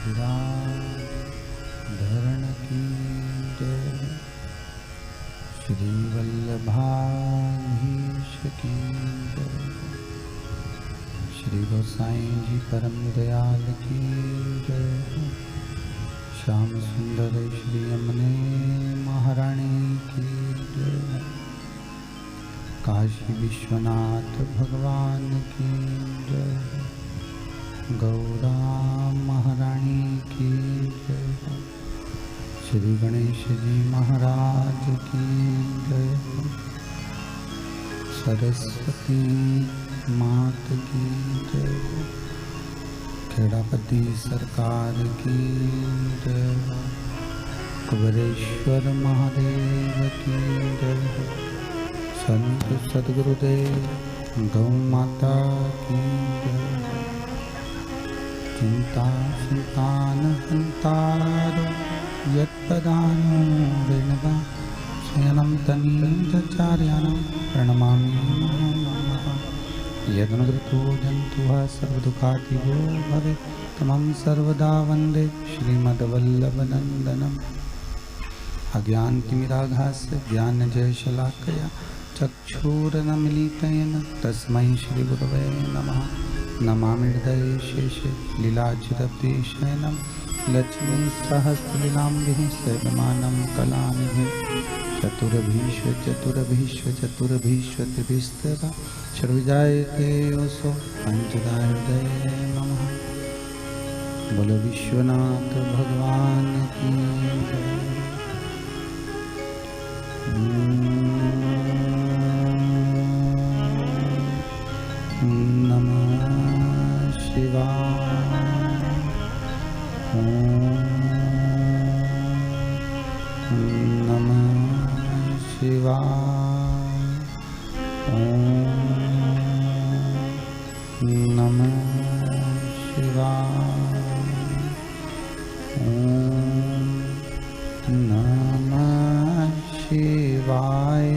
धरण की जय। श्री वल्लभाधीश की जय। श्री गोसाई जी परम दयाल की जय। श्याम सुंदर श्री यमुने महारानी की जय। काशी विश्वनाथ भगवान की जय। गौरा महारानी की जय। श्री गणेश जी महाराज की जय। सरस्वती मात की जय। खेड़ापति सरकार की जय। कुबेरेश्वर महादेव की जय। संत सद्गुरुदेव गौ माता की जय। चिंता संतान हंतारो यत्पदानो विनवा शयनं तनीतचार्यानं प्रणमामि नमः। यदनुग्रतो जन्तुः सर्वदुःखातिगो भवेत् तमं सर्वदा वन्दे श्रीमद्वल्लभनन्दनम्। अज्ञानतिमिराघास्य ज्ञानजयशलाकया चक्षुरुन्मीलितेन तस्मै श्रीगुरवे नमः। नमामि हृदये शेषे लीलाच्युतप्रेषणं लक्ष्मीसहस्रलीलाम्भिः सेव्यमानं कलानिधिं। चतुर्भिश्व षड्विजायते योऽसो पञ्चदा हृदये नमः। बोलो विश्वनाथ भगवान की जय। नमः शिवाय। नमः शिवाय। नमः शिवाय।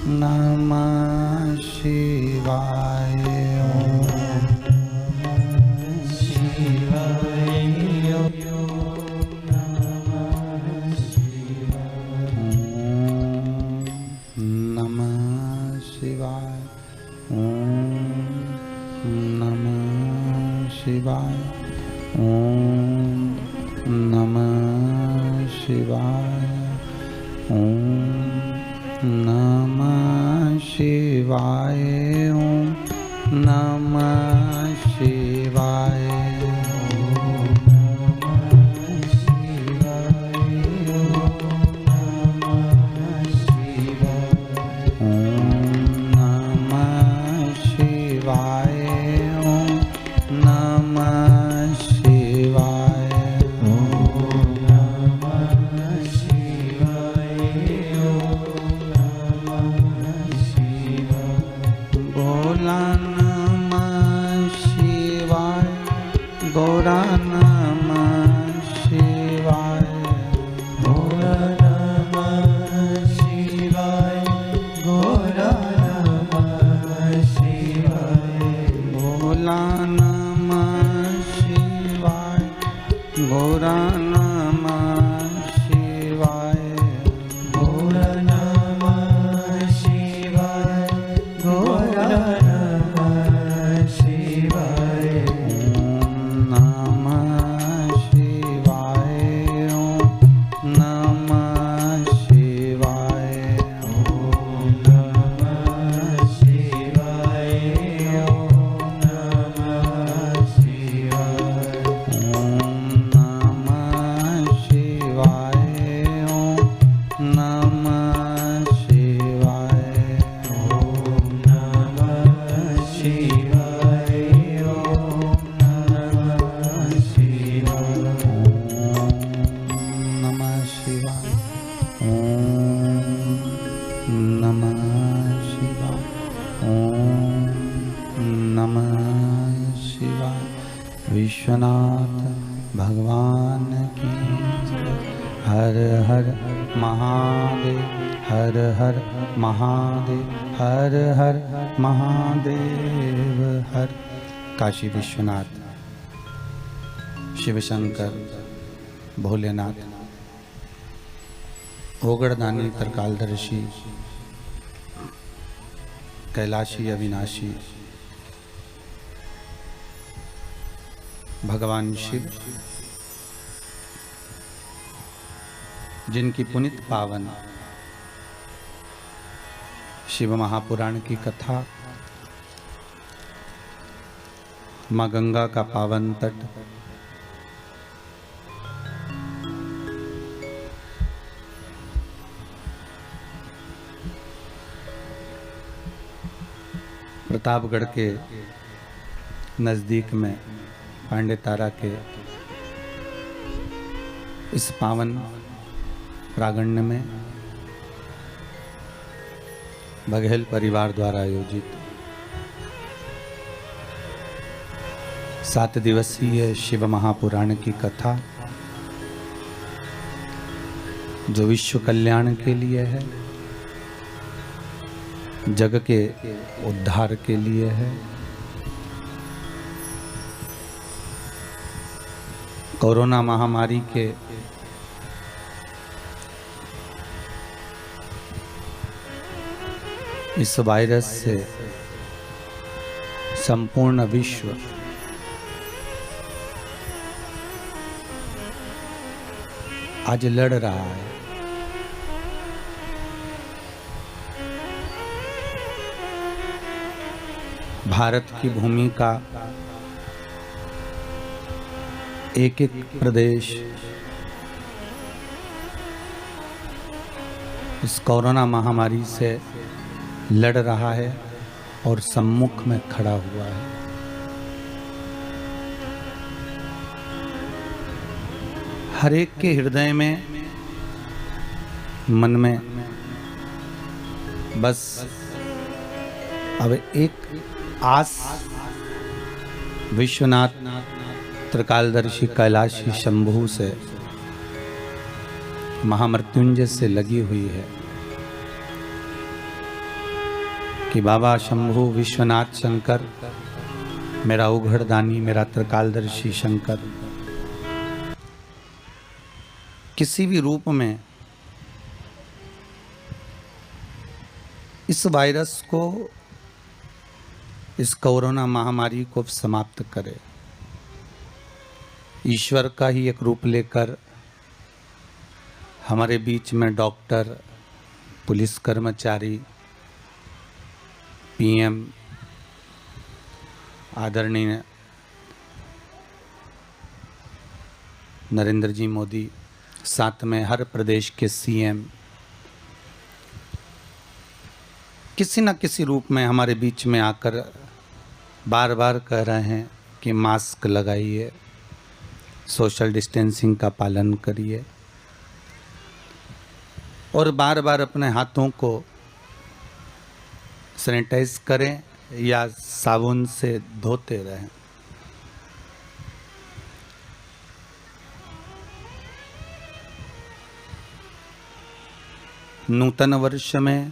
नमः शिवाय। शिवाय। ओम नमः शिवाय। ओम नमः शिवाय। ओम नमः शिवाय। गौरा नमः शिवाय। गौरा नमः शिवाय। गौरा नमः शिवाय। भोला नमः शिवाय। गौरा नमः शिवाय। गौरा नमः शिवाय। गौरा नमः शिवाय। विश्वनाथ भगवान की जय। हर हर महादेव। हर हर महादेव। हर हर महादेव। हर काशी विश्वनाथ शिव शंकर, भोलेनाथ, ओगड़दानी, त्रिकालदर्शी, कैलाशी, अविनाशी, भगवान शिव, जिनकी पुनित पावन शिव महापुराण की कथा, माँ गंगा का पावन तट, प्रतापगढ़ के नज़दीक में पांडे तारा के इस पावन प्रांगण में बघेल परिवार द्वारा आयोजित 7 दिवसीय शिव महापुराण की कथा, जो विश्व कल्याण के लिए है, जग के उद्धार के लिए है, कोरोना महामारी के इस वायरस से संपूर्ण विश्व आज लड़ रहा है। भारत की भूमि का एक एक प्रदेश इस कोरोना महामारी से लड़ रहा है और सम्मुख में खड़ा हुआ है। हर एक के हृदय में, मन में बस अब एक आस, विश्वनाथ, त्रिकालदर्शी, कैलाशी, शंभू से, महामृत्युंजय से लगी हुई है कि बाबा शंभू, विश्वनाथ, शंकर, मेरा उघड़दानी, मेरा त्रिकालदर्शी शंकर किसी भी रूप में इस वायरस को, इस कोरोना महामारी को समाप्त करे। ईश्वर का ही एक रूप लेकर हमारे बीच में डॉक्टर, पुलिस कर्मचारी, पीएम आदरणीय नरेंद्र जी मोदी, साथ में हर प्रदेश के सीएम किसी न किसी रूप में हमारे बीच में आकर बार बार कह रहे हैं कि मास्क लगाइए, सोशल डिस्टेंसिंग का पालन करिए और बार बार अपने हाथों को सैनिटाइज करें या साबुन से धोते रहें। नूतन वर्ष में,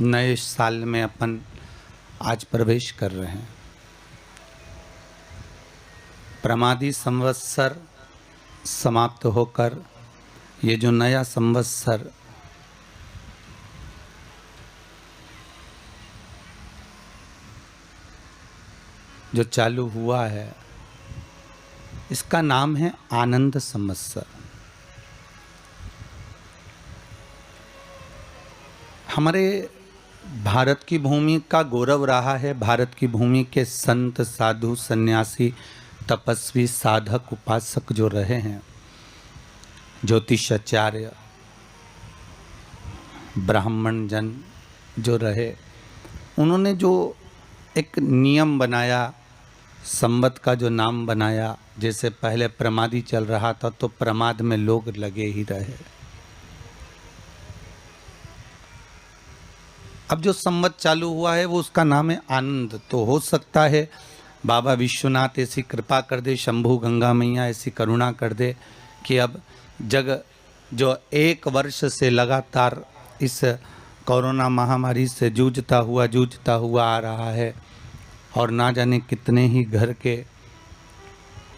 नए साल में अपन आज प्रवेश कर रहे हैं। प्रमादी संवत्सर समाप्त होकर ये जो नया संवत्सर जो चालू हुआ है, इसका नाम है आनंद संवत्सर। हमारे भारत की भूमि का गौरव रहा है। भारत की भूमि के संत, साधु, सन्यासी, तपस्वी, साधक, उपासक जो रहे हैं, ज्योतिषाचार्य, ब्राह्मण जन जो रहे, उन्होंने जो एक नियम बनाया, संवत का जो नाम बनाया, जैसे पहले प्रमादी चल रहा था तो प्रमाद में लोग लगे ही रहे। अब जो संवत चालू हुआ है वो उसका नाम है आनंद। तो हो सकता है बाबा विश्वनाथ ऐसी कृपा कर दे, शंभू गंगा मैया ऐसी करुणा कर दे कि अब जग जो 1 वर्ष से लगातार इस कोरोना महामारी से जूझता हुआ आ रहा है और ना जाने कितने ही घर के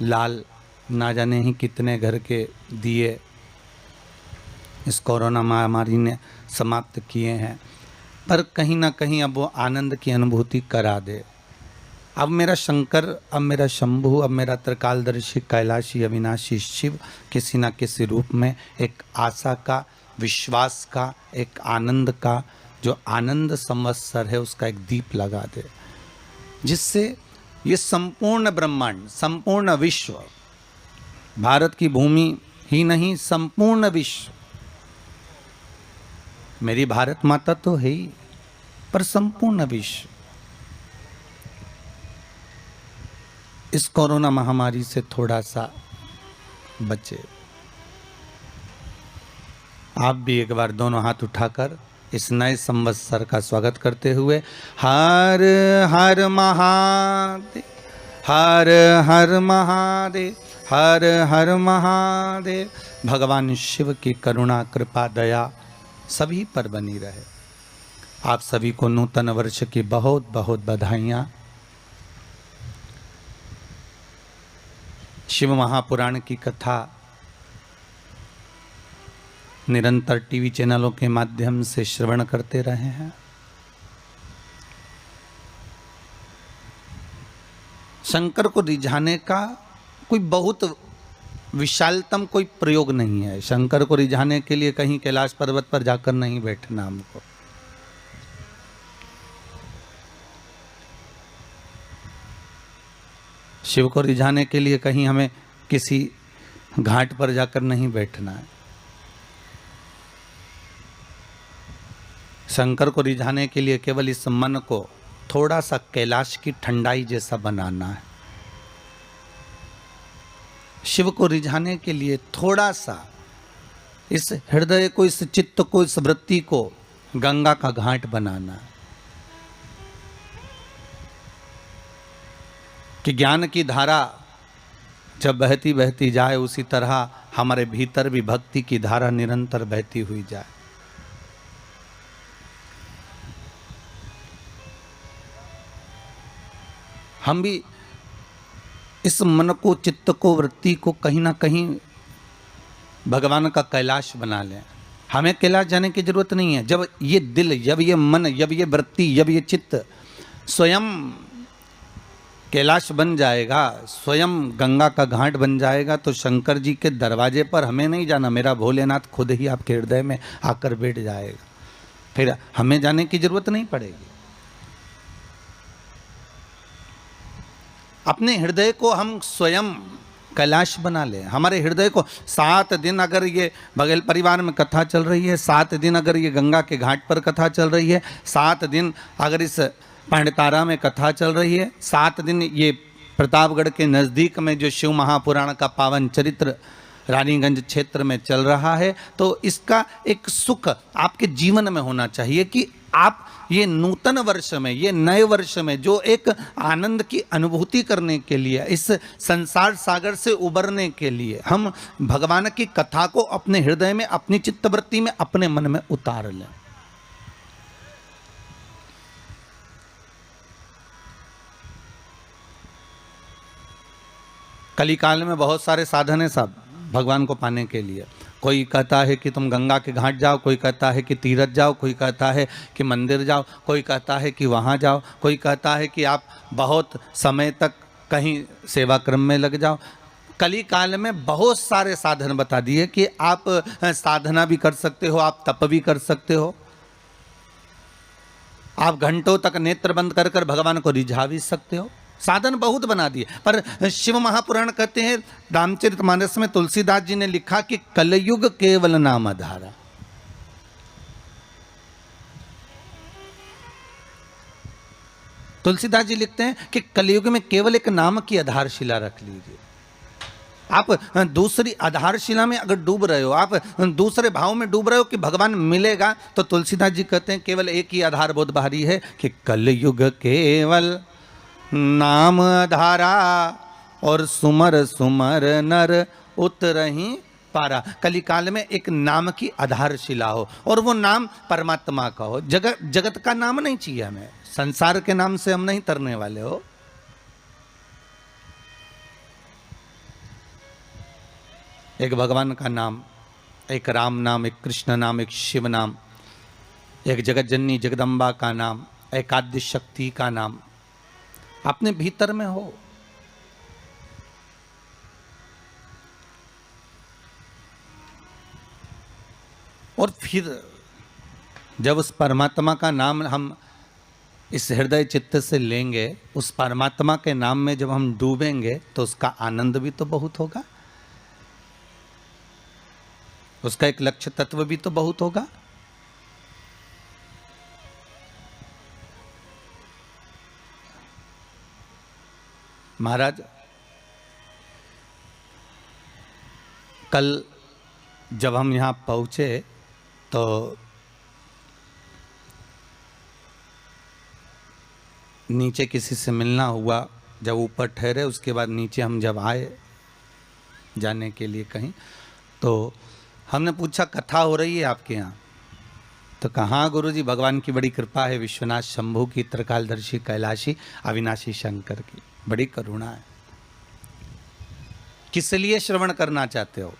लाल ना जाने ही कितने घर के दिए इस कोरोना महामारी ने समाप्त किए हैं, पर कहीं ना कहीं अब वो आनंद की अनुभूति करा दे। अब मेरा शंकर, अब मेरा शंभु, अब मेरा त्रिकालदर्शी कैलाशी अविनाशी शिव किसी न किसी रूप में एक आशा का, विश्वास का, एक आनंद का, जो आनंद संवत्सर है उसका एक दीप लगा दे, जिससे ये संपूर्ण ब्रह्मांड, संपूर्ण विश्व, भारत की भूमि ही नहीं संपूर्ण विश्व, मेरी भारत माता तो है ही, पर संपूर्ण विश्व इस कोरोना महामारी से थोड़ा सा बचे। आप भी एक बार दोनों हाथ उठाकर इस नए संवत्सर का स्वागत करते हुए हर हर महादेव, हर हर महादेव, हर हर महादेव। भगवान शिव की करुणा, कृपा, दया सभी पर बनी रहे। आप सभी को नूतन वर्ष की बहुत बहुत बधाइयाँ। शिव महापुराण की कथा निरंतर टीवी चैनलों के माध्यम से श्रवण करते रहे हैं। शंकर को रिझाने का कोई बहुत विशालतम कोई प्रयोग नहीं है। शंकर को रिझाने के लिए कहीं कैलाश पर्वत पर जाकर नहीं बैठना हमको। शिव को रिझाने के लिए कहीं हमें किसी घाट पर जाकर नहीं बैठना है। शंकर को रिझाने के लिए केवल इस मन को थोड़ा सा कैलाश की ठंडाई जैसा बनाना है। शिव को रिझाने के लिए थोड़ा सा इस हृदय को, इस चित्त को, इस वृत्ति को गंगा का घाट बनाना है कि ज्ञान की धारा जब बहती बहती जाए उसी तरह हमारे भीतर भी भक्ति की धारा निरंतर बहती हुई जाए। हम भी इस मन को, चित्त को, वृत्ति को कहीं ना कहीं भगवान का कैलाश बना लें। हमें कैलाश जाने की जरूरत नहीं है। जब ये दिल, जब ये मन, जब ये वृत्ति, जब ये चित्त स्वयं कैलाश बन जाएगा, स्वयं गंगा का घाट बन जाएगा, तो शंकर जी के दरवाजे पर हमें नहीं जाना, मेरा भोलेनाथ खुद ही आपके हृदय में आकर बैठ जाएगा। फिर हमें जाने की जरूरत नहीं पड़ेगी। अपने हृदय को हम स्वयं कैलाश बना लें। हमारे हृदय को 7 दिन अगर ये बघेल परिवार में कथा चल रही है, 7 दिन अगर ये गंगा के घाट पर कथा चल रही है, 7 दिन अगर इस पांडतारा में कथा चल रही है, 7 दिन ये प्रतापगढ़ के नज़दीक में जो शिव महापुराण का पावन चरित्र रानीगंज क्षेत्र में चल रहा है, तो इसका एक सुख आपके जीवन में होना चाहिए कि आप ये नूतन वर्ष में, ये नए वर्ष में जो एक आनंद की अनुभूति करने के लिए, इस संसार सागर से उबरने के लिए हम भगवान की कथा को अपने हृदय में, अपनी चित्तवृत्ति में, अपने मन में उतार लें। कलिकाल में बहुत सारे साधन हैं सब भगवान को पाने के लिए। कोई कहता है कि तुम गंगा के घाट जाओ, कोई कहता है कि तीरथ जाओ, कोई कहता है कि मंदिर जाओ, कोई कहता है कि वहाँ जाओ, कोई कहता है कि आप बहुत समय तक कहीं सेवा क्रम में लग जाओ। कलिकाल में बहुत सारे साधन बता दिए कि आप साधना भी कर सकते हो, आप तप भी कर सकते हो, आप घंटों तक नेत्र बंद कर कर भगवान को रिझा भी सकते हो। साधन बहुत बना दिए। पर शिव महापुराण कहते हैं, रामचरितमानस में तुलसीदास जी ने लिखा कि कलयुग केवल नाम आधारा। तुलसीदास जी लिखते हैं कि कलयुग में केवल एक नाम की आधारशिला रख लीजिए। आप दूसरी आधारशिला में अगर डूब रहे हो, आप दूसरे भाव में डूब रहे हो कि भगवान मिलेगा, तो तुलसीदास जी कहते हैं केवल एक ही आधार बहुत भारी है कि कलयुग केवल नाम आधारा और सुमर सुमर नर उतरहि पारा। कलिकाल में एक नाम की आधारशिला हो और वो नाम परमात्मा का हो। जगत का नाम नहीं चाहिए हमें, संसार के नाम से हम नहीं तरने वाले हो। एक भगवान का नाम, एक राम नाम, एक कृष्ण नाम, एक शिव नाम, एक जगत जननी जगदम्बा का नाम, एक आद्य शक्ति का नाम अपने भीतर में हो। और फिर जब उस परमात्मा का नाम हम इस हृदय चित्त से लेंगे, उस परमात्मा के नाम में जब हम डूबेंगे तो उसका आनंद भी तो बहुत होगा, उसका एक लक्ष्य तत्व भी तो बहुत होगा। महाराज कल जब हम यहाँ पहुँचे तो नीचे किसी से मिलना हुआ, जब ऊपर ठहरे उसके बाद नीचे हम जब आए जाने के लिए कहीं, तो हमने पूछा कथा हो रही है आपके यहाँ? तो कहाँ गुरुजी, भगवान की बड़ी कृपा है, विश्वनाथ शंभू की, त्रिकालदर्शी कैलाशी अविनाशी शंकर की बड़ी करुणा है। किस लिए श्रवण करना चाहते हो?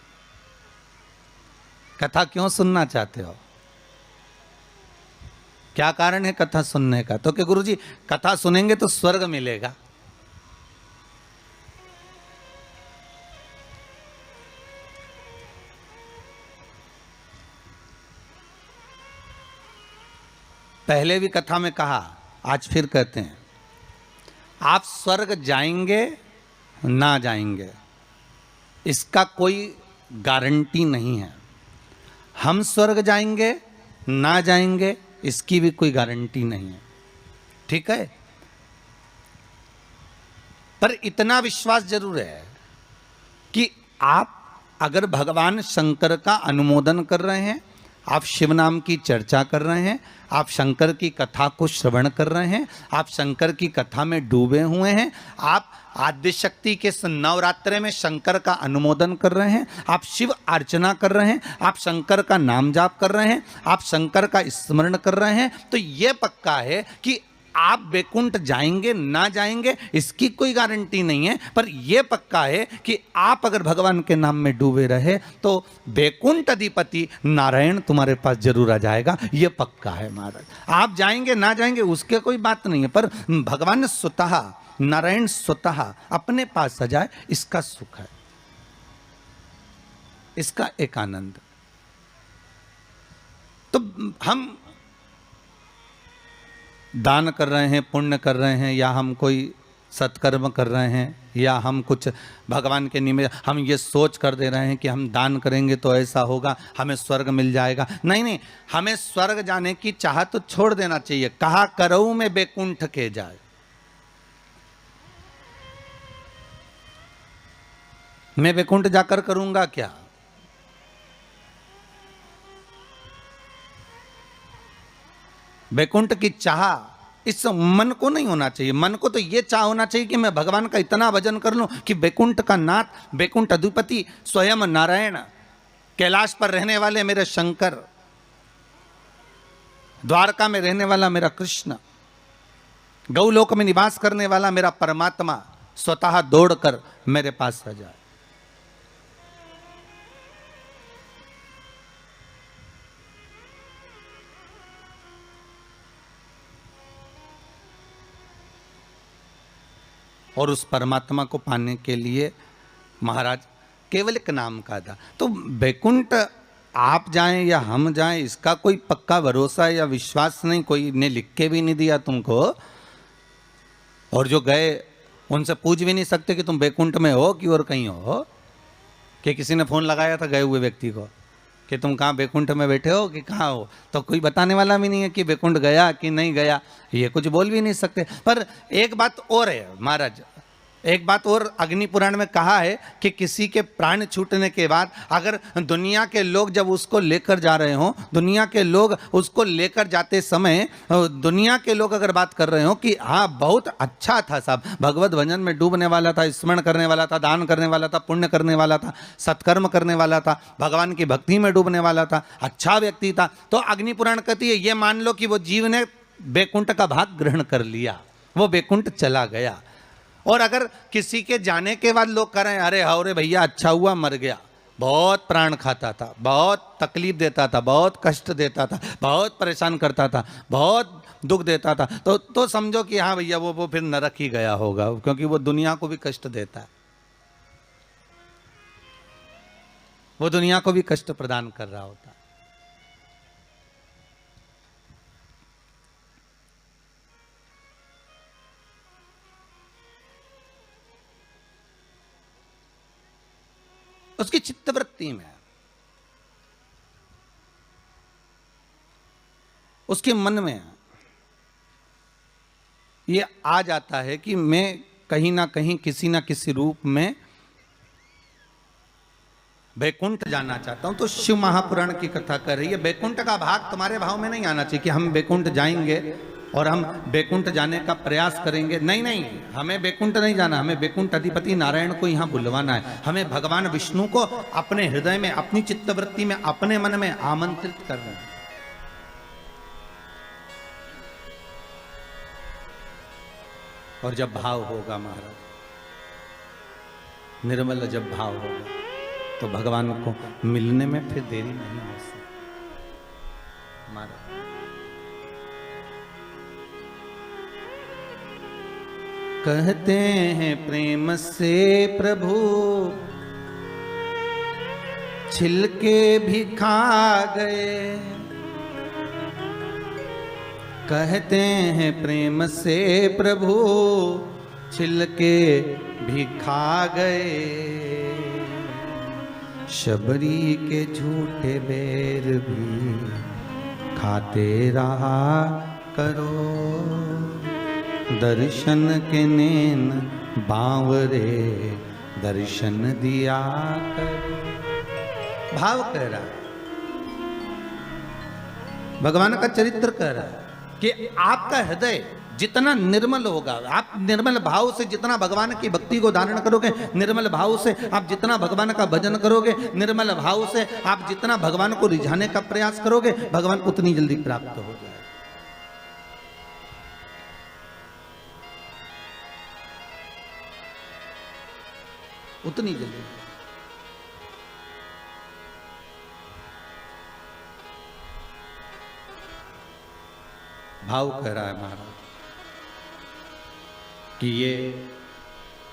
कथा क्यों सुनना चाहते हो? क्या कारण है कथा सुनने का? तो कि गुरुजी कथा सुनेंगे तो स्वर्ग मिलेगा। पहले भी कथा में कहा, आज फिर कहते हैं, आप स्वर्ग जाएंगे ना जाएंगे इसका कोई गारंटी नहीं है। हम स्वर्ग जाएंगे ना जाएंगे इसकी भी कोई गारंटी नहीं है, ठीक है। पर इतना विश्वास जरूर है कि आप अगर भगवान शंकर का अनुमोदन कर रहे हैं, आप शिव नाम की चर्चा कर रहे हैं, आप शंकर की कथा को श्रवण कर रहे हैं, आप शंकर की कथा में डूबे हुए हैं, आप आद्य शक्ति के नवरात्रे में शंकर का अनुमोदन कर रहे हैं, आप शिव अर्चना कर रहे हैं, आप शंकर का नाम जाप कर रहे हैं, आप शंकर का स्मरण कर रहे हैं, तो ये पक्का है कि आप बैकुंठ जाएंगे ना जाएंगे इसकी कोई गारंटी नहीं है। पर यह पक्का है कि आप अगर भगवान के नाम में डूबे रहे तो बैकुंठ अधिपति नारायण तुम्हारे पास जरूर आ जाएगा, यह पक्का है महाराज। आप जाएंगे ना जाएंगे उसके कोई बात नहीं है, पर भगवान स्वतः, नारायण स्वतः अपने पास आ जाए, इसका सुख है, इसका एक आनंद। तो हम दान कर रहे हैं, पुण्य कर रहे हैं, या हम कोई सत्कर्म कर रहे हैं, या हम कुछ भगवान के निमित्त हम ये सोच कर दे रहे हैं कि हम दान करेंगे तो ऐसा होगा, हमें स्वर्ग मिल जाएगा। नहीं नहीं, हमें स्वर्ग जाने की चाह तो छोड़ देना चाहिए। कहा करऊ में बैकुंठ के जाए, मैं बैकुंठ जाकर करूंगा क्या? बैकुंठ की चाह इस मन को नहीं होना चाहिए। मन को तो ये चाह होना चाहिए कि मैं भगवान का इतना भजन कर लूं कि बैकुंठ का नाथ, बैकुंठ अधिपति स्वयं नारायण, कैलाश पर रहने वाले मेरे शंकर, द्वारका में रहने वाला मेरा कृष्ण, गौलोक में निवास करने वाला मेरा परमात्मा स्वतः दौड़कर मेरे पास आ जाए। और उस परमात्मा को पाने के लिए महाराज केवल एक नाम का था। तो बैकुंठ आप जाएं या हम जाएं इसका कोई पक्का भरोसा या विश्वास नहीं, कोई ने लिख के भी नहीं दिया तुमको, और जो गए उनसे पूछ भी नहीं सकते कि तुम बैकुंठ में हो कि और कहीं हो। कि किसी ने फोन लगाया था गए हुए व्यक्ति को कि तुम कहाँ बैकुंठ में बैठे हो कि कहाँ हो, तो कोई बताने वाला भी नहीं है कि बैकुंठ गया कि नहीं गया, ये कुछ बोल भी नहीं सकते। पर एक बात और है महाराज, एक बात और अग्नि पुराण में कहा है कि किसी के प्राण छूटने के बाद अगर दुनिया के लोग जब उसको लेकर जा रहे हो, दुनिया के लोग उसको लेकर जाते समय दुनिया के लोग अगर बात कर रहे हो कि हाँ बहुत अच्छा था साहब, भगवत भजन में डूबने वाला था, स्मरण करने वाला था, दान करने वाला था, पुण्य करने वाला था, सत्कर्म करने वाला था, भगवान की भक्ति में डूबने वाला था, अच्छा व्यक्ति था, तो अग्नि पुराण कहती है ये मान लो कि वो जीव ने बैकुंठ का भाग ग्रहण कर लिया, वो बैकुंठ चला गया। और अगर किसी के जाने के बाद लोग करें अरे हाँ रे भैया अच्छा हुआ मर गया, बहुत प्राण खाता था, बहुत तकलीफ देता था, बहुत कष्ट देता था, बहुत परेशान करता था, बहुत दुख देता था, तो समझो कि हाँ भैया वो फिर नरक ही गया होगा, क्योंकि वो दुनिया को भी कष्ट देता है, वो दुनिया को भी कष्ट प्रदान कर रहा होता है। उसकी चित्तवृत्ति में, उसके मन में ये आ जाता है कि मैं कहीं ना कहीं किसी ना किसी रूप में बैकुंठ जाना चाहता हूं। तो शिव महापुराण की कथा कर रही है, बैकुंठ का भाग तुम्हारे भाव में नहीं आना चाहिए कि हम बैकुंठ जाएंगे और हम बैकुंठ जाने का प्रयास करेंगे। नहीं नहीं, हमें बैकुंठ नहीं जाना, हमें बैकुंठ अधिपति नारायण को यहां बुलवाना है। हमें भगवान विष्णु को अपने हृदय में, अपनी चित्तवृत्ति में, अपने मन में आमंत्रित करना है। और जब भाव होगा महाराज, निर्मल जब भाव होगा, तो भगवान को मिलने में फिर देरी नहीं हो सकती महाराज। कहते हैं प्रेम से प्रभु छिलके भी खा गए, कहते हैं प्रेम से प्रभु छिलके भी खा गए, शबरी के झूठे बेर भी खाते रहा करो, दर्शन के नैन बांवरे दर्शन दिया करो। भाव कह रहा है, भगवान का चरित्र कह रहा है कि आपका हृदय जितना निर्मल होगा, आप निर्मल भाव से जितना भगवान की भक्ति को धारण करोगे, निर्मल भाव से आप जितना भगवान का भजन करोगे, निर्मल भाव से आप जितना भगवान को रिझाने का प्रयास करोगे, भगवान उतनी जल्दी प्राप्त हो जाए। उतनी जल्दी। भाव कह रहा है महाराज कि ये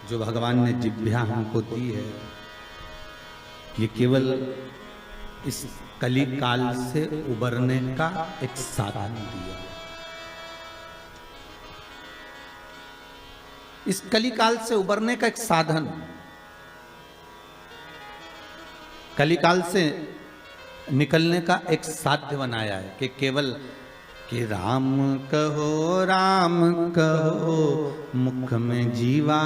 जो भगवान ने जिह्वा हमको दी है, ये केवल इस कली काल से उबरने का एक साधन दिया। इस कली काल से उबरने का एक साधन, कली काल से निकलने का एक साध्य बनाया है कि केवल कि राम कहो राम कहो, मुख में जीवा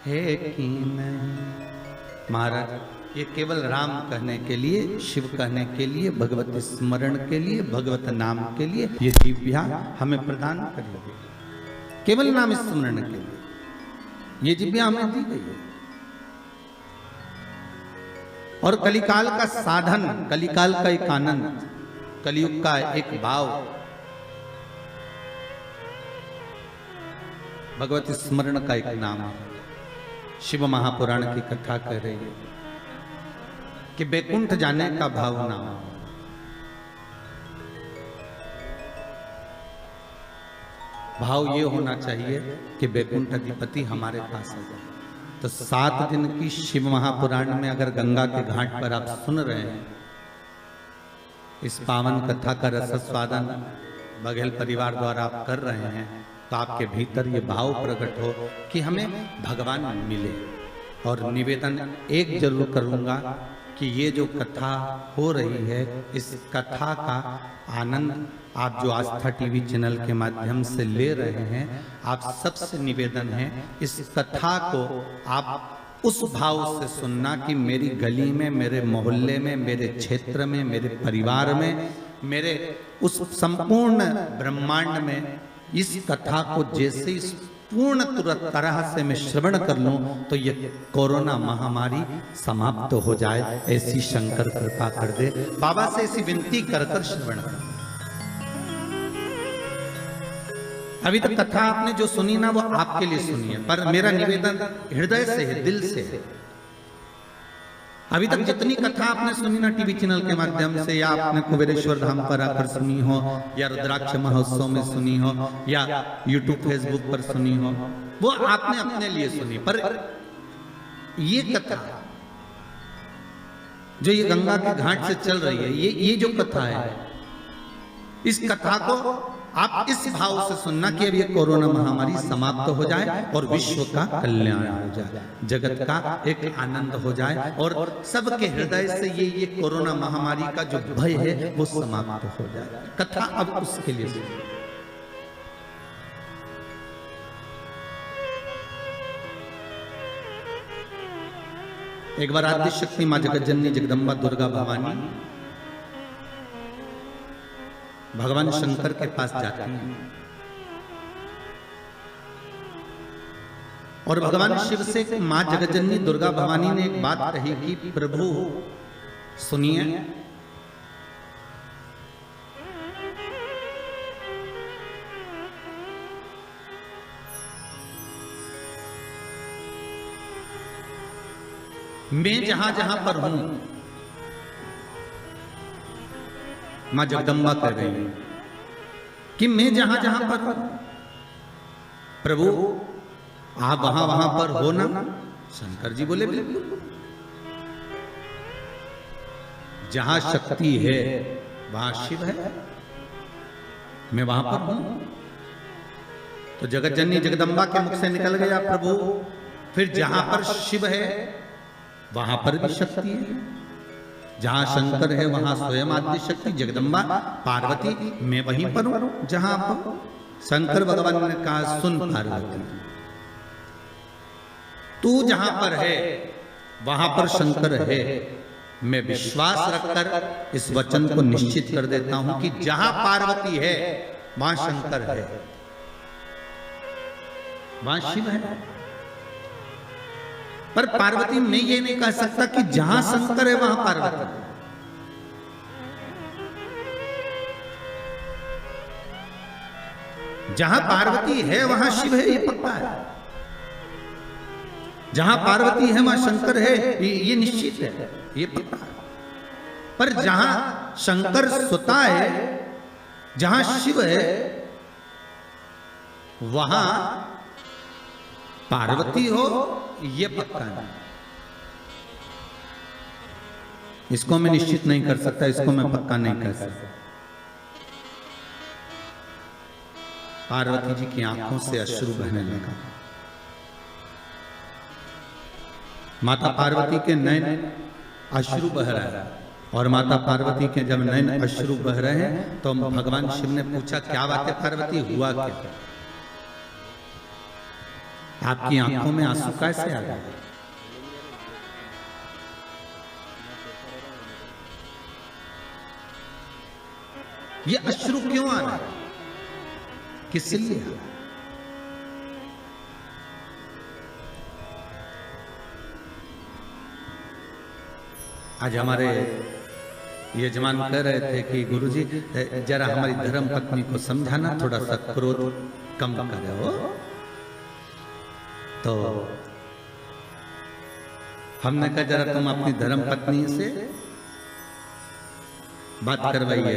है कि नहीं। महाराज ये केवल राम कहने के लिए, शिव कहने के लिए, भगवत स्मरण के लिए, भगवत नाम के लिए ये जिह्वा हमें प्रदान करेगी। केवल नाम स्मरण के लिए ये जिह्वा हमें दी गई है। और कलिकाल का साधन, कलिकाल का एक आनंद, कलियुग का एक भाव भगवत स्मरण का एक नाम है। शिव महापुराण की कथा कह रही है कि बैकुंठ जाने का भाव ना हो, भाव ये होना चाहिए कि बैकुंठ अधिपति हमारे पास आ जाए। तो 7 दिन की शिव महापुराण में अगर गंगा के घाट पर आप सुन रहे हैं इस पावन कथा का रसस्वादन बघेल परिवार द्वारा आप कर रहे हैं, तो आपके भीतर ये भाव प्रकट हो कि हमें भगवान मिले। और निवेदन एक जरूर करूंगा कि ये जो कथा हो रही है, इस कथा का आनंद आप जो आस्था टीवी चैनल के माध्यम से ले रहे हैं, आप सबसे निवेदन है इस कथा को आप उस भाव से सुनना कि मेरी गली में, मेरे मोहल्ले में, मेरे क्षेत्र में, मेरे परिवार में, मेरे उस संपूर्ण ब्रह्मांड में इस कथा को जैसे इस पूर्ण तरह से मैं श्रवण कर लूं तो ये कोरोना महामारी समाप्त हो जाए, ऐसी शंकर कृपा कर दे। बाबा से ऐसी विनती कर कर श्रवण कर। अभी तक कथा आपने जो सुनी ना वो आपके लिए सुनी है, पर मेरा निवेदन हृदय से है, दिल से है अभी तक जितनी कथा आपने सुनी ना टीवी चैनल के माध्यम से, या आपने कुबेरेश्वर धाम पर आकर सुनी हो, या रुद्राक्ष महोत्सव में सुनी हो, या यूट्यूब फेसबुक पर सुनी हो, वो आपने अपने लिए सुनी। पर ये कथा जो ये गंगा के घाट से चल रही है, ये जो कथा है, इस कथा को आप इस भाव से सुनना कि अब ये कोरोना महामारी समाप्त हो जाए और विश्व का कल्याण हो जाए, जगत का एक आनंद हो जाए और सबके हृदय से ये कोरोना महामारी का जो भय है वो समाप्त हो जाए। कथा अब उसके लिए सुनिए। एक बार आदि शक्ति मां जगत जननी जगदम्बा दुर्गा भवानी भगवान शंकर के पास जाती हैं और भगवान शिव से मां जगत जननी दुर्गा भवानी ने एक बात कही कि प्रभु सुनिए, मैं जहां जहां पर हूं, मां जगदम्बा कह रही है कि मैं जहां जहां पर हूं, प्रभु आप वहां वहां पर हो ना? शंकर जी बोले बिल्कुल, जहां शक्ति है वहां शिव है, मैं वहां पर हूं। तो जगत जननी जगदम्बा के मुख से निकल गया, प्रभु फिर जहां पर शिव है वहां पर भी शक्ति है, जहां शंकर है वहां स्वयं आदि शक्ति जगदम्बा पार्वती, मैं वहीं पर हूं जहां आप। शंकर भगवान ने कहा, सुन पार्वती, तू जहां पर है वहां पर शंकर है। मैं विश्वास रखकर इस वचन को निश्चित कर देता हूं कि जहां पार्वती है वहां शंकर है, वहां शिव है। पर पार्वती मैं ये नहीं कह सकता कि जहां शंकर है वहां पार्वती है। जहां पार्वती है वहां शिव है, ये पक्का है। जहां पार्वती है वहां शंकर है, ये निश्चित है, ये पक्का है। पर जहां शंकर सुता है, जहां शिव है, वहां पार्वती हो, ये पक्का है। इसको मैं निश्चित नहीं कर सकता, इसको मैं पक्का नहीं कर सकता। पार्वती जी की आंखों से अश्रु बहने लगा। माता पार्वती के नयन अश्रु बह रहा है, और माता पार्वती के जब नयन अश्रु बह रहे हैं तो भगवान शिव ने पूछा, क्या बात है पार्वती, हुआ क्या? आपकी आंखों में आंसू कैसे आ गए? ये अश्रु क्यों आ रहा है, किस लिए? आज हमारे यजमान कह रहे थे कि गुरुजी जरा हमारी धर्म पत्नी को समझाना, थोड़ा सा क्रोध कम करे हो। तो हमने कहा जरा तुम अपनी धर्म पत्नी से बात करवाइए।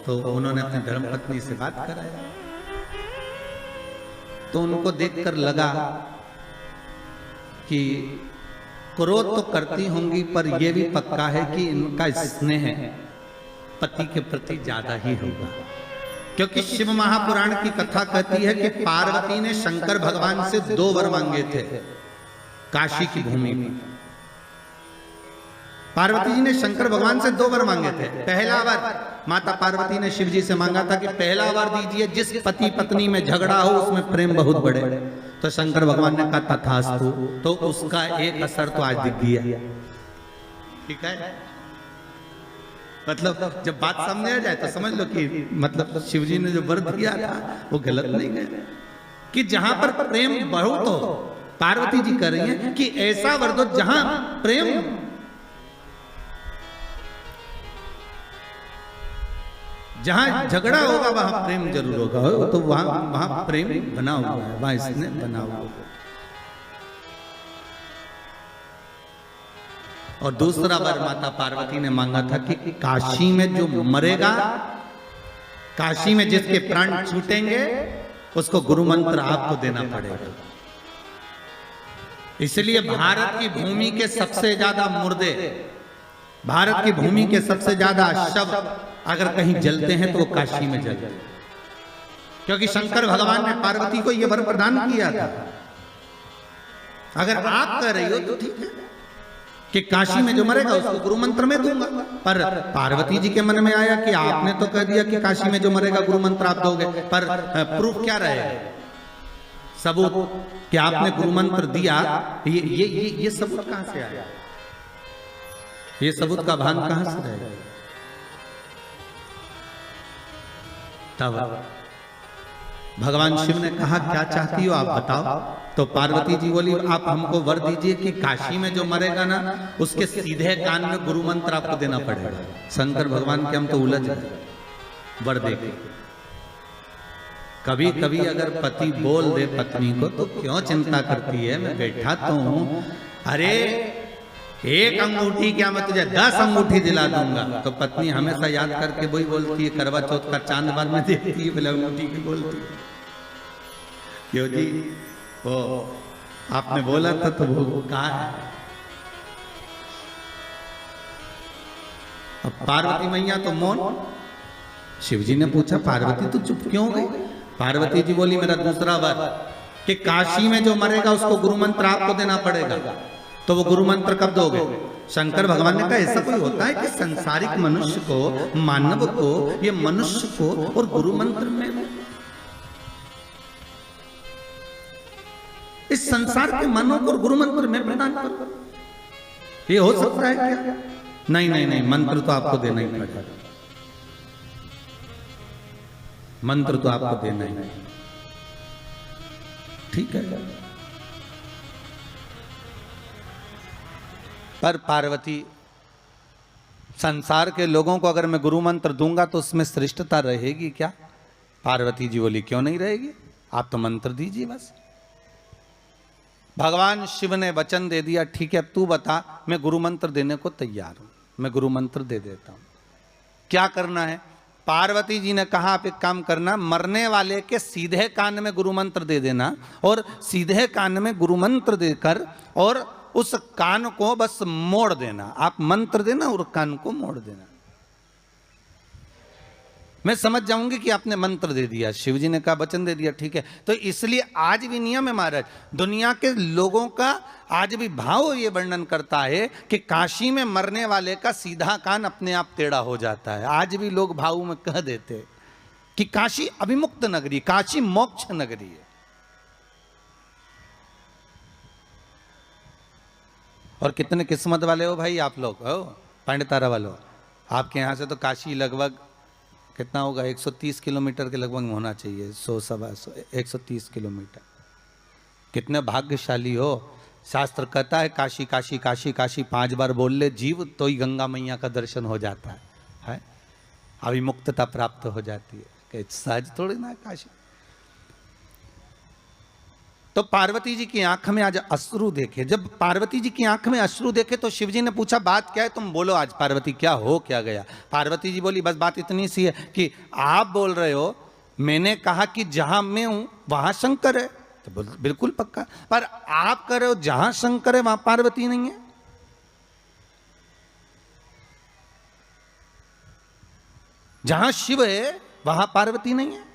तो उन्होंने अपनी धर्म पत्नी से बात कराया, तो उनको देखकर लगा कि क्रोध तो करती होंगी, पर यह भी पक्का है कि इनका स्नेह पति के प्रति ज्यादा ही होगा। क्योंकि शिव महापुराण की कथा कहती है कि पार्वती ने शंकर भगवान से 2 वर मांगे थे काशी की भूमि में। पार्वती जी ने शंकर भगवान से 2 वर मांगे थे। पहला वर माता पार्वती ने शिव जी से मांगा था कि पहला वर दीजिए, जिस पति पत्नी में झगड़ा हो उसमें प्रेम बहुत बढ़े। तो शंकर भगवान ने कहा तथास्तु। तो उसका एक असर तो आज दिख गया, ठीक है। मतलब जब बात सामने आ जाए तो समझ लो कि मतलब शिव जी ने जो वर दिया था वो गलत नहीं गया, कि जहां पर प्रेम बहुत हो। पार्वती जी कह रही है कि ऐसा वर दो जहां प्रेम, जहां झगड़ा होगा वहां प्रेम जरूर होगा। तो वहां प्रेम बना हुआ है, वहां इसने बना हुआ है। और दूसरा वर माता पार्वती ने मांगा था कि काशी में जो मरेगा, काशी में जिसके प्राण छूटेंगे, उसको गुरु मंत्र आपको देना पड़ेगा। इसलिए भारत की भूमि के सबसे ज्यादा मुर्दे, भारत की भूमि के सबसे ज्यादा शव अगर कहीं जलते हैं तो वो काशी में जलते हैं, क्योंकि शंकर भगवान ने पार्वती को यह वर प्रदान किया था। अगर आप कह रही हो तो ठीक है कि काशी में जो मरेगा उसको गुरु मंत्र में दूंगा, पर पार्वती जी के मन में आया कि आपने तो कह दिया कि काशी में जो मरेगा गुरु मंत्र आप दोगे, पर प्रूफ क्या रहेगा, सबूत कि आपने गुरु मंत्र दिया, ये सबूत कहां से आया, ये सबूत का भान कहां से रहेगा। तब भगवान शिव ने कहा क्या चाहती हो आप बताओ। तो पार्वती जी बोली आप हमको वर दीजिए कि काशी में जो मरेगा ना उसके सीधे कान में गुरु मंत्र आपको देना पड़ेगा। शंकर भगवान के हम तो उलझ गए वर देके। कभी कभी अगर पति बोल दे पत्नी को तो क्यों चिंता करती है, मैं बैठा तो हूं, अरे एक अंगूठी क्या मैं तुझे 10 अंगूठी दिला दूंगा। तो पत्नी हमेशा याद करके वही बोलती है, करवा चौथ का चांद बार में देखती है, बोले अंगूठी की बोलती है, क्यों जी वो आपने बोला था तो वो कहा है। अब पार्वती मैया तो मौन। शिव जी ने पूछा पार्वती तू चुप क्यों गई। पार्वती जी बोली मेरा दूसरा वर कि काशी में जो मरेगा उसको गुरु मंत्र आपको देना पड़ेगा। तो वो गुरु मंत्र कब दोगे। शंकर भगवान ने कहा ऐसा कोई होता है कि संसारिक मनुष्य को, मानव को, ये मनुष्य को और गुरु मंत्र में, इस संसार के मनों को गुरु मंत्र में प्रदान करो, ये हो सकता है क्या। नहीं नहीं नहीं, मंत्र तो आपको देना ही पड़ेगा, मंत्र तो आपको देना ही नहीं। ठीक है। पर पार्वती, संसार के लोगों को अगर मैं गुरु मंत्र दूंगा तो उसमें श्रेष्ठता रहेगी क्या। पार्वती जी बोली क्यों नहीं रहेगी, आप तो मंत्र दीजिए बस। भगवान शिव ने वचन दे दिया ठीक है अब तू बता, मैं गुरु मंत्र देने को तैयार हूं, मैं गुरु मंत्र दे देता हूं। क्या करना है। पार्वती जी ने कहा आप एक काम करना, मरने वाले के सीधे कान में गुरु मंत्र दे देना और सीधे कान में गुरु मंत्र देकर और उस कान को बस मोड़ देना। आप मंत्र देना और कान को मोड़ देना, मैं समझ जाऊंगी कि आपने मंत्र दे दिया। शिव जी ने कहा वचन दे दिया ठीक है। तो इसलिए आज भी नियम है महाराज, दुनिया के लोगों का आज भी भाव ये वर्णन करता है कि काशी में मरने वाले का सीधा कान अपने आप टेढ़ा हो जाता है। आज भी लोग भाव में कह देते कि काशी अभिमुक्त नगरी, काशी मोक्ष नगरी है। और कितने किस्मत वाले हो भाई आप लोग, हो पंडितारा वालों। आपके यहाँ से तो काशी लगभग कितना होगा, 130 किलोमीटर के लगभग होना चाहिए, 130 किलोमीटर। कितने भाग्यशाली हो। शास्त्र कहता है काशी काशी काशी काशी 5 बार बोल ले जीव तो ही गंगा मैया का दर्शन हो जाता है? अभिमुक्तता प्राप्त हो जाती है, सहज थोड़ी ना काशी। तो पार्वती जी की आंख में आज अश्रु देखे। जब पार्वती जी की आंख में अश्रु देखे तो शिव जी ने पूछा बात क्या है, तुम बोलो आज पार्वती क्या हो क्या गया। पार्वती जी बोली बस बात इतनी सी है कि आप बोल रहे हो, मैंने कहा कि जहां मैं हूं वहां शंकर है, तो बिल्कुल पक्का, पर आप कह रहे हो जहां शंकर है वहां पार्वती नहीं है। जहां शिव है वहां पार्वती नहीं है।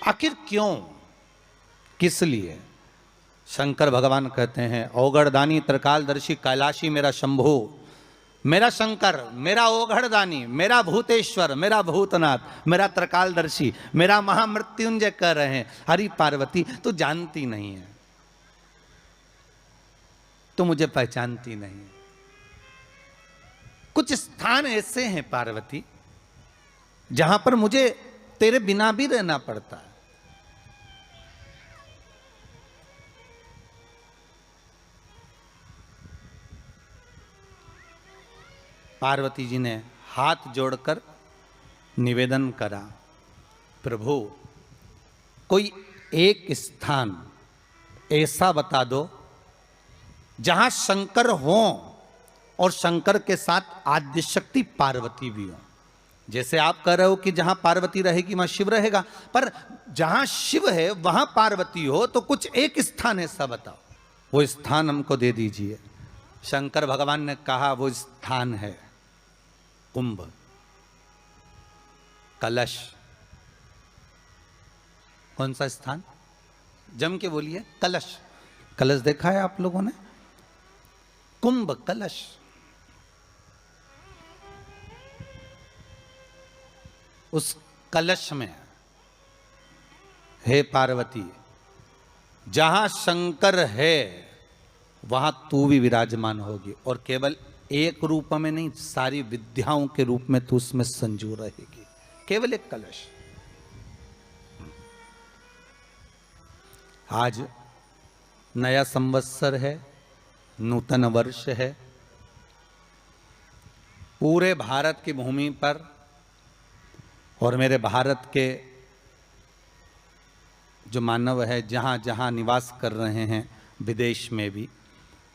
आखिर क्यों, किस लिए। शंकर भगवान कहते हैं ओगढ़दानी त्रिकालदर्शी कैलाशी मेरा शंभु, मेरा शंकर, मेरा ओगढ़दानी, मेरा भूतेश्वर, मेरा भूतनाथ, मेरा त्रिकालदर्शी, मेरा महामृत्युंजय कह रहे हैं। हरि पार्वती तो जानती नहीं है, तो मुझे पहचानती नहीं है। कुछ स्थान ऐसे हैं पार्वती जहां पर मुझे तेरे बिना भी रहना पड़ता है। पार्वती जी ने हाथ जोड़कर निवेदन करा, प्रभु कोई एक स्थान ऐसा बता दो जहां शंकर हो और शंकर के साथ आद्य शक्ति पार्वती भी हो। जैसे आप कह रहे हो कि जहां पार्वती रहेगी वहां शिव रहेगा, पर जहां शिव है वहां पार्वती हो, तो कुछ एक स्थान ऐसा बताओ, वो स्थान हमको दे दीजिए। शंकर भगवान ने कहा वो स्थान है कुंभ, कलश। कौन सा स्थान? जम के बोलिए। कलश। कलश देखा है आप लोगों ने? कुंभ कलश। उस कलश में हे पार्वती, जहां शंकर है वहां तू भी विराजमान होगी, और केवल एक रूप में नहीं, सारी विद्याओं के रूप में तू उसमें संजू रहेगी। केवल एक कलश। आज नया संवत्सर है, नूतन वर्ष है। पूरे भारत की भूमि पर और मेरे भारत के जो मानव है जहाँ जहाँ निवास कर रहे हैं, विदेश में भी,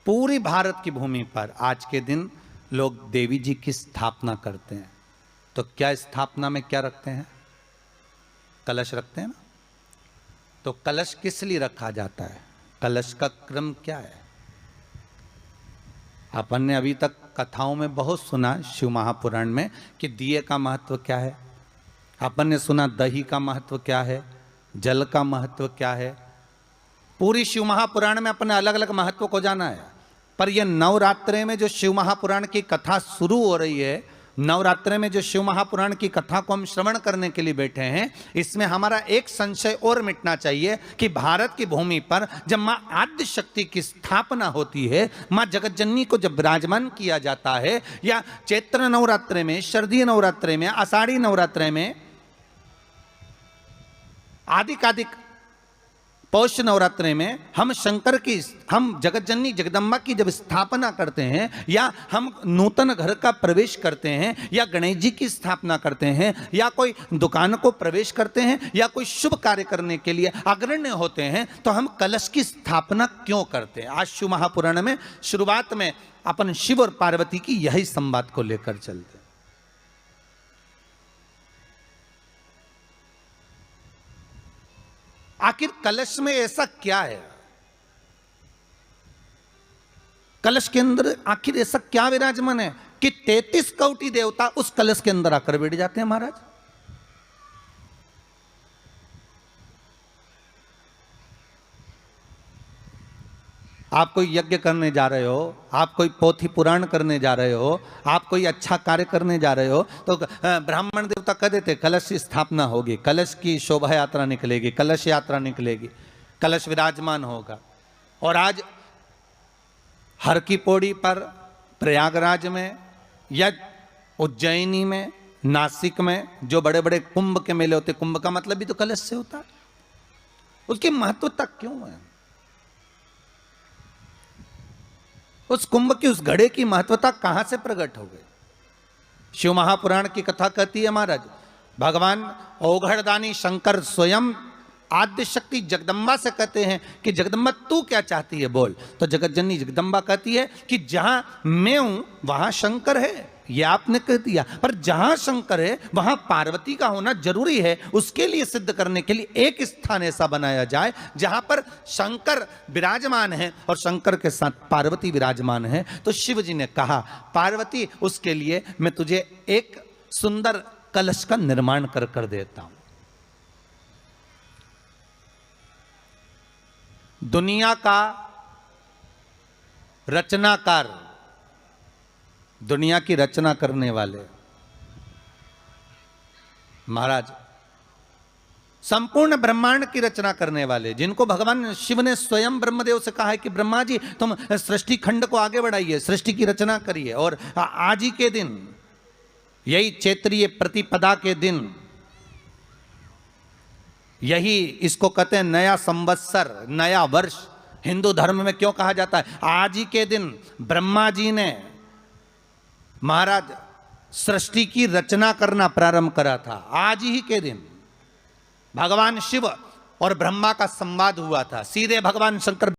पूरी भारत की भूमि पर आज के दिन लोग देवी जी की स्थापना करते हैं। तो क्या स्थापना में क्या रखते हैं? कलश रखते हैं ना। तो कलश किस लिए रखा जाता है? कलश का क्रम क्या है? अपन ने अभी तक कथाओं में बहुत सुना, शिव महापुराण में, कि दिए का महत्व क्या है। अपन ने सुना दही का महत्व क्या है, जल का महत्व क्या है। पूरी शिव महापुराण में अपने अलग अलग महत्व को जाना है। पर यह नवरात्रे में जो शिव महापुराण की कथा शुरू हो रही है, नवरात्रे में जो शिव महापुराण की कथा को हम श्रवण करने के लिए बैठे हैं, इसमें हमारा एक संशय और मिटना चाहिए कि भारत की भूमि पर जब मां आद्य शक्ति की स्थापना होती है, मां जगतजननी को जब विराजमान किया जाता है, या चैत्र नवरात्रे में, शरदीय नवरात्रे में, आषाढ़ी नवरात्रे में, आदिकादिक पौष नवरात्रे में हम शंकर की, हम जगतजननी जगदम्बा की जब स्थापना करते हैं, या हम नूतन घर का प्रवेश करते हैं, या गणेश जी की स्थापना करते हैं, या कोई दुकान को प्रवेश करते हैं, या कोई शुभ कार्य करने के लिए अग्रण्य होते हैं, तो हम कलश की स्थापना क्यों करते हैं? आज शिव महापुराण में शुरुआत में अपन शिव और पार्वती की यही संवाद को लेकर चलते हैं। आखिर कलश में ऐसा क्या है? कलश के अंदर आखिर ऐसा क्या विराजमान है कि 33 कोटि देवता उस कलश के अंदर आकर बैठ जाते हैं? महाराज, आप कोई यज्ञ करने जा रहे हो, आप कोई पोथी पुराण करने जा रहे हो, आप कोई अच्छा कार्य करने जा रहे हो, तो ब्राह्मण देवता कह देते कलश की स्थापना होगी, कलश की शोभा यात्रा निकलेगी, कलश यात्रा निकलेगी, कलश विराजमान होगा। और आज हर की पौड़ी पर, प्रयागराज में, या उज्जैनी में, नासिक में जो बड़े बड़े कुंभ के मेले होते, कुंभ का मतलब भी तो कलश से होता है। उसकी महत्वता क्यों है? उस कुंभ की, उस घड़े की महत्वता कहां से प्रकट हो गई? शिव महापुराण की कथा कहती है महाराज, भगवान औघड़दानी शंकर स्वयं आद्य शक्ति जगदम्बा से कहते हैं कि जगदम्बा तू क्या चाहती है बोल। तो जगतजननी जगदम्बा कहती है कि जहां मैं हूं वहां शंकर है। ये आपने कह दिया, पर जहां शंकर है वहां पार्वती का होना जरूरी है। उसके लिए सिद्ध करने के लिए एक स्थान ऐसा बनाया जाए जहां पर शंकर विराजमान है और शंकर के साथ पार्वती विराजमान है। तो शिव जी ने कहा, पार्वती, उसके लिए मैं तुझे एक सुंदर कलश का निर्माण कर देता हूं। दुनिया का रचनाकार, दुनिया की रचना करने वाले महाराज, संपूर्ण ब्रह्मांड की रचना करने वाले, जिनको भगवान शिव ने स्वयं ब्रह्मदेव से कहा है कि ब्रह्मा जी तुम सृष्टि खंड को आगे बढ़ाइए, सृष्टि की रचना करिए। और आज ही के दिन, यही चैत्रीय प्रतिपदा के दिन, यही इसको कहते हैं नया संवत्सर, नया वर्ष। हिंदू धर्म में क्यों कहा जाता है? आज ही के दिन ब्रह्मा जी ने महाराज सृष्टि की रचना करना प्रारंभ करा था। आज ही के दिन भगवान शिव और ब्रह्मा का संवाद हुआ था। सीधे भगवान शंकर